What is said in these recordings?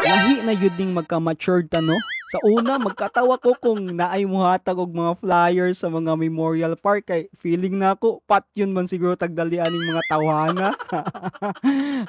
Lahi na yun ning magka-matured ta no. Sa una magkatawa ko kung naay muhatag og mga flyers sa mga memorial park kay feeling nako pat yun man siguro tagdalian ning mga tawhana.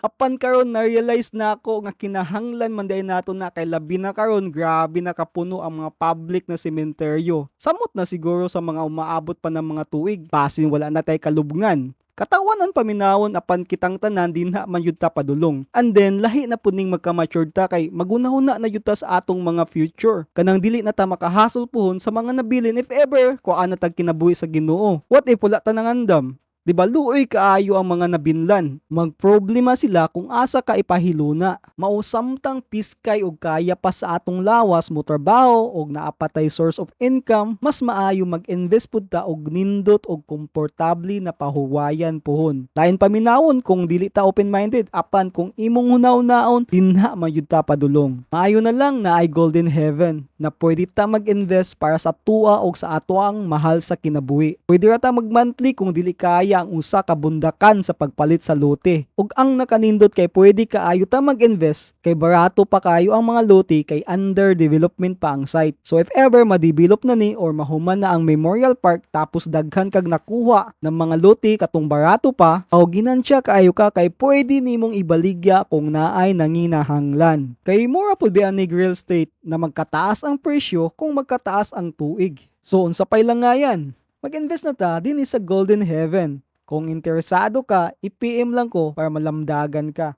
Apan karon na-realize na ako nga kinahanglan man day nato na kay labi na karon grabe na kapuno ang mga public na sementeryo. Samot na siguro sa mga umaabot pa ng mga tuig, basin wala na tay kalubngan. Katawanan paminawon apan kitang tanan dinha man yud ta padulong. And then lahi na pud ning magka-matured ta kay magunahuna na yud ta sa atong mga future. Kanang dili na ta makahasol puhon sa mga nabilin if ever kuan na tag kinabuhi sa Ginoo. What if wala ta nangandam? Di ba luoy kaayo ang mga nabinlan. Magproblema sila kung asa ka ipahiluna. Mausamtang piskay og kaya pa sa atong lawas mo trabaho og naapatay source of income, mas maayo mag-invest pud ta og nindot og komportable na pahuwayan pohon. Lain paminawon kung dili ta open-minded apan kung imong hunaw-naon dinha mayud ta padulong. Maayo na lang na ay golden heaven na pwede ta mag-invest para sa tua og sa atoang mahal sa kinabuhi. Pwede ra ta mag-monthly kung dili kaya ang usa ka bundakan sa pagpalit sa lote. Ug ang nakanindot kay pwede kaayo ta mag-invest kay barato pa kayo ang mga lote kay under development pa ang site. So if ever ma-develop na ni or mahuman na ang memorial park tapos daghan kag nakuha ng mga lote katong barato pa, o ginansya kaayo ka kay pwede nimong ibaligya kung naay nanginahanglan. Kay mura pud ba ni real estate na magkataas ang presyo kung magkataas ang tuig. So unsa pay lang nga yan? Mag-invest na ta din sa Golden Heaven. Kung interesado ka, i-PM lang ko para malamdagan ka.